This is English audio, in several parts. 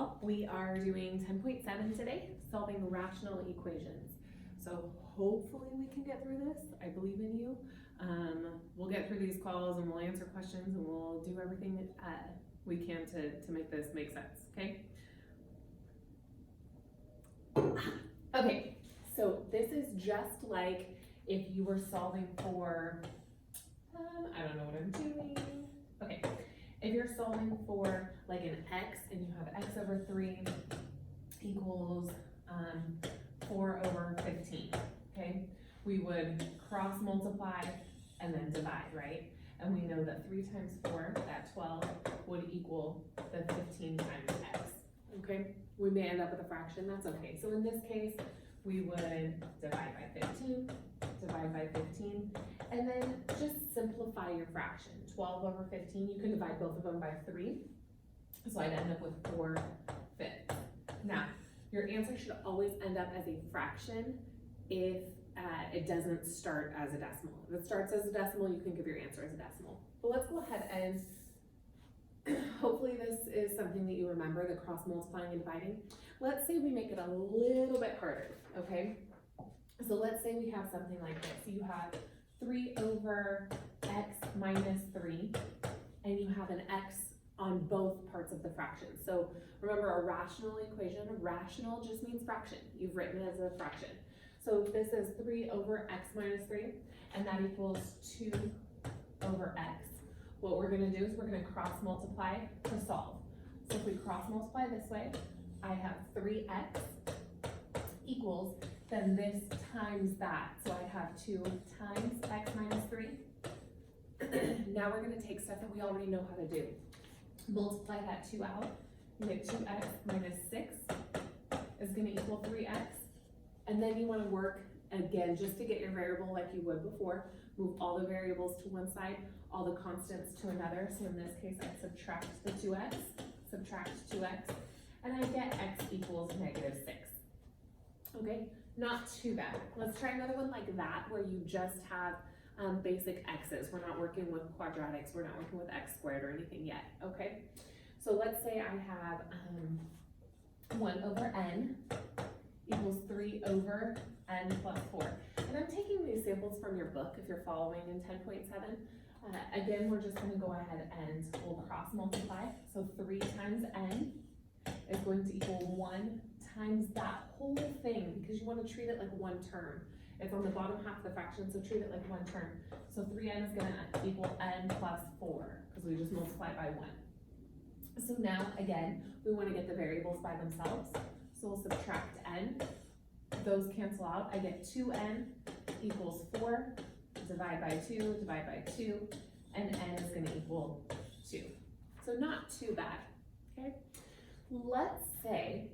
Well, we are doing 10.7 today, solving rational equations. So hopefully we can get through this. I believe in you. We'll get through these calls and we'll answer questions and we'll do everything we can to make this make sense, okay? Okay, so this is just like if you were solving for, I don't know what I'm doing. Okay, if you're solving for like an x and you have x over 3 equals 4 over 15, okay? We would cross multiply and then divide, right? And we know that 3 times 4, that 12, would equal the 15 times x, okay? We may end up with a fraction, that's okay. So in this case, we would divide by 15, divide by 15, and then just simplify your fraction. 12 over 15, you can divide both of them by 3. So I'd end up with 4/5. Now, your answer should always end up as a fraction if it doesn't start as a decimal. If it starts as a decimal, you can give your answer as a decimal. But let's go ahead and hopefully this is something that you remember, the cross multiplying and dividing. Let's say we make it a little bit harder, okay? So let's say we have something like this. You have 3 over x minus 3, and you have an x on both parts of the fraction. So remember, a rational equation, rational just means fraction. You've written it as a fraction. So this is 3 over x minus 3, and that equals 2 over x. What we're gonna do is we're gonna cross multiply to solve. So if we cross multiply this way, I have 3x equals, then this times that. So I have 2 times x minus 3. Now we're gonna take stuff that we already know how to do. Multiply that 2 out, you get 2x minus 6 is gonna equal 3x. And then you wanna work, again, just to get your variable like you would before, move all the variables to one side, all the constants to another. So in this case, I subtract the 2x, subtract 2x, and I get x equals -6. Okay, not too bad. Let's try another one like that, where you just have basic x's. We're not working with quadratics, we're not working with x squared or anything yet, okay? So let's say I have 1 over n equals 3 over n plus 4. And I'm taking these samples from your book if you're following in 10.7. Again, we're just gonna go ahead and we'll cross multiply. So 3 times n is going to equal 1 times that whole thing, because you wanna treat it like one term. It's on the bottom half of the fraction, so treat it like one term. So 3n is gonna equal n plus 4, because we just multiply by 1. So now, again, we wanna get the variables by themselves. So we'll subtract n, those cancel out. I get 2n equals 4, divide by 2, divide by 2, and n is gonna equal 2. So not too bad, okay? Let's say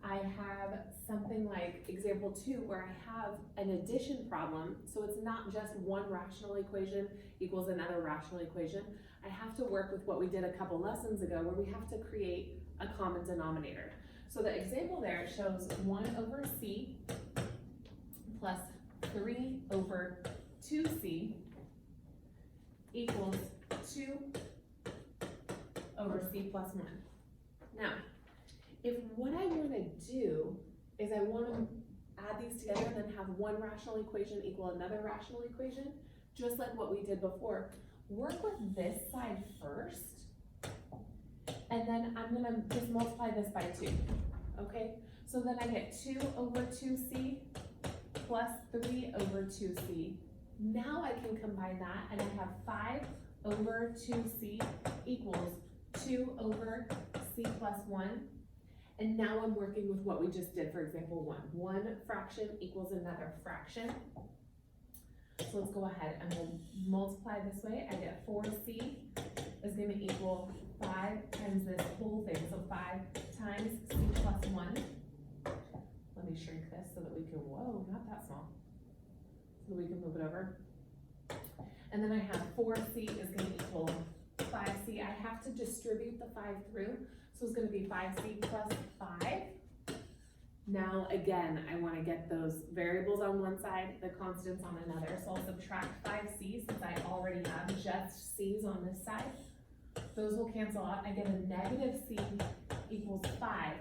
I have something like example 2 where I have an addition problem. So it's not just one rational equation equals another rational equation. I have to work with what we did a couple lessons ago where we have to create a common denominator. So the example there shows 1 over c plus 3 over 2c equals 2 over c plus 1. Now, if what I want to do is I want to add these together and then have one rational equation equal another rational equation, just like what we did before, work with this side first, and then I'm going to just multiply this by 2, okay? So then I get 2 over 2c plus 3 over 2c. Now I can combine that, and I have 5 over 2c equals 2 over c plus 1. And now I'm working with what we just did for example 1. One fraction equals another fraction. So let's go ahead and we'll multiply this way. I get 4c is going to equal 5 times this whole thing. So 5 times c plus 1. Let me shrink this so that we can, whoa, not that small. So that we can move it over. And then I have 4c is going to equal 5c. I have to distribute the 5 through. So it's going to be 5c plus 5. Now again, I want to get those variables on one side, the constants on another. So I'll subtract 5c since I already have just c's on this side. Those will cancel out. I get a -c equals 5.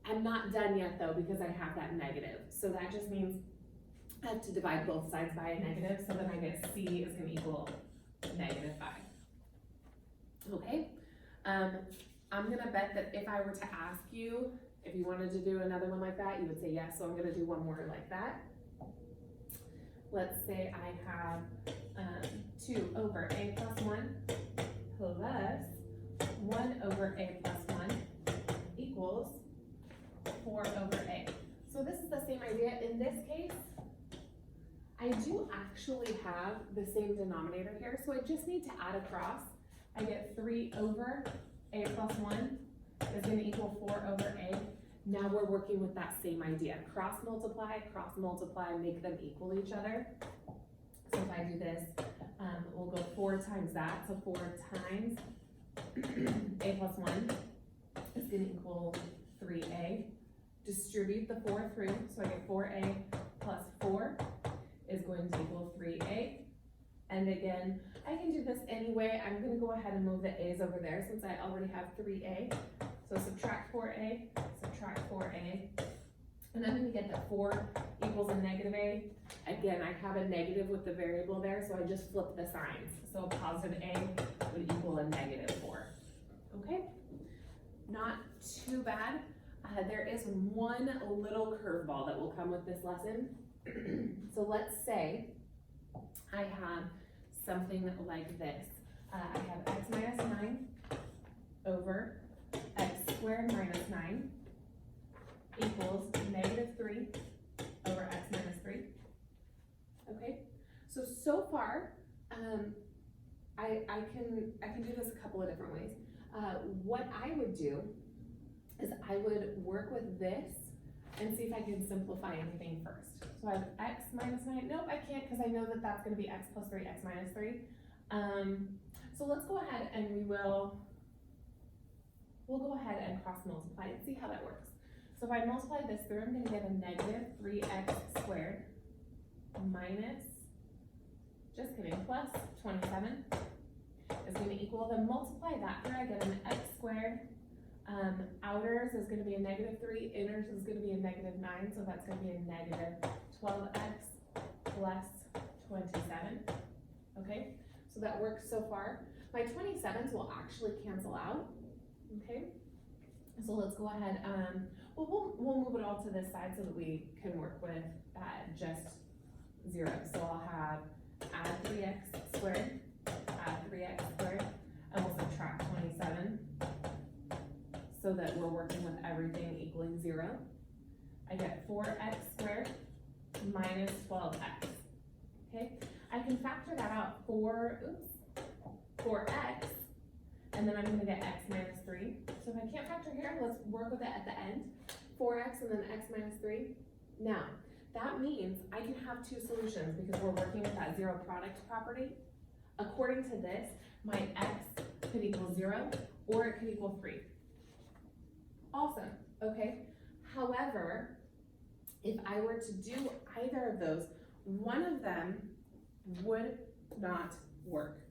I'm not done yet though because I have that negative. So that just means I have to divide both sides by a negative, so then I get C is going to equal negative 5. Okay? I'm going to bet that if I were to ask you if you wanted to do another one like that, you would say yes, so I'm going to do one more like that. Let's say I have 2 over a plus 1 plus 1 over a plus 1 equals 4 over a. So this is the same idea. In this case, I do actually have the same denominator here, so I just need to add across. I get 3 over a plus 1 is going to equal 4 over a. Now we're working with that same idea. Cross multiply, make them equal each other. So if I do this, we'll go 4 times that, so 4 times a plus 1 is going to equal 3a. Distribute the 4 through, so I get 4a plus 4 is going to equal 3a. And again, I can do this anyway. I'm going to go ahead and move the a's over there since I already have 3a. So subtract 4a, subtract 4a. And then we get that 4 equals a negative a. Again, I have a negative with the variable there, so I just flip the signs. So a positive a would equal a negative 4. Okay? Not too bad. There is one little curveball that will come with this lesson. So let's say I have something like this. I have x minus 9 over x squared minus 9 equals negative 3 over x minus 3. Okay, so far, I can do this a couple of different ways. What I would do is I would work with this and see if I can simplify anything first. So I have x minus 9. Nope, I can't because I know that that's going to be x plus 3, x minus 3. So let's go ahead and we'll go ahead and cross multiply and see how that works. So if I multiply this through, I'm going to get a negative 3x squared minus, just kidding, plus 27 is going to equal, then multiply that through, I get an x squared. Outers is going to be a negative 3, inners is going to be a negative 9, so that's going to be a negative 12x plus 27. Okay, so that works so far. My 27s will actually cancel out. Okay, so let's go ahead. We'll move it all to this side so that we can work with just 0. So I'll have add 3x squared, and we'll subtract 27. So that we're working with everything equaling 0. I get 4x squared minus 12x. Okay, I can factor that out 4x, and then I'm going to get x minus 3. So if I can't factor here, let's work with it at the end. 4x and then x minus 3. Now, that means I can have 2 solutions because we're working with that 0 product property. According to this, my x could equal 0 or it could equal 3. Awesome, okay. However, if I were to do either of those, one of them would not work,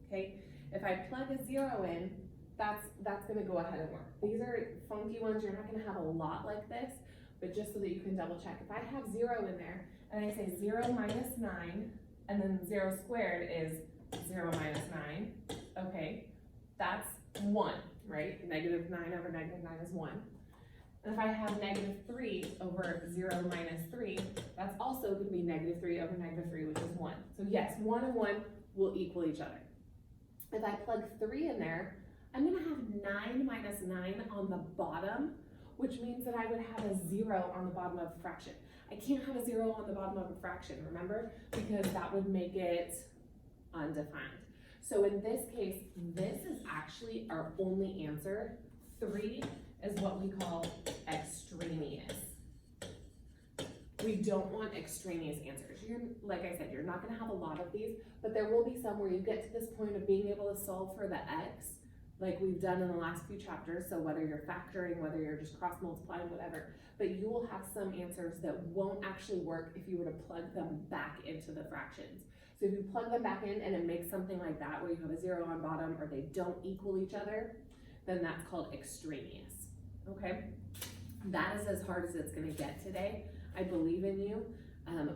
okay? If I plug a 0 in, that's gonna go ahead and work. These are funky ones, you're not gonna have a lot like this, but just so that you can double check. If I have 0 in there, and I say 0 minus 9, and then 0 squared is 0 minus 9, okay, that's 1. Right? Negative 9 over negative 9 is 1. And if I have negative 3 over 0 minus 3, that's also going to be negative 3 over negative 3, which is 1. So yes, 1 and 1 will equal each other. If I plug 3 in there, I'm going to have 9 minus 9 on the bottom, which means that I would have a 0 on the bottom of a fraction. I can't have a 0 on the bottom of a fraction, remember? Because that would make it undefined. So in this case, this is actually our only answer. 3 is what we call extraneous. We don't want extraneous answers. Like I said, you're not going to have a lot of these, but there will be some where you get to this point of being able to solve for the x, like we've done in the last few chapters. So whether you're factoring, whether you're just cross multiplying, whatever, but you will have some answers that won't actually work if you were to plug them back into the fractions. So if you plug them back in and it makes something like that where you have a 0 on bottom or they don't equal each other, then that's called extraneous. okay? That is as hard as it's gonna get today. I believe in you.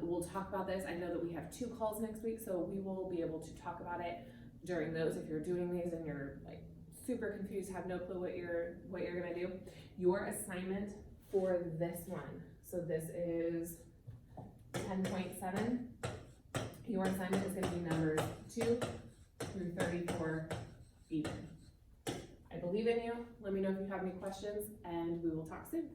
We'll talk about this. I know that we have 2 calls next week, so we will be able to talk about it during those. If you're doing these and you're like super confused, have no clue what you're gonna do, your assignment for this one, so this is 10.7, your assignment is gonna be numbers 2 through 34 even. I believe in you. Let me know if you have any questions, and we will talk soon.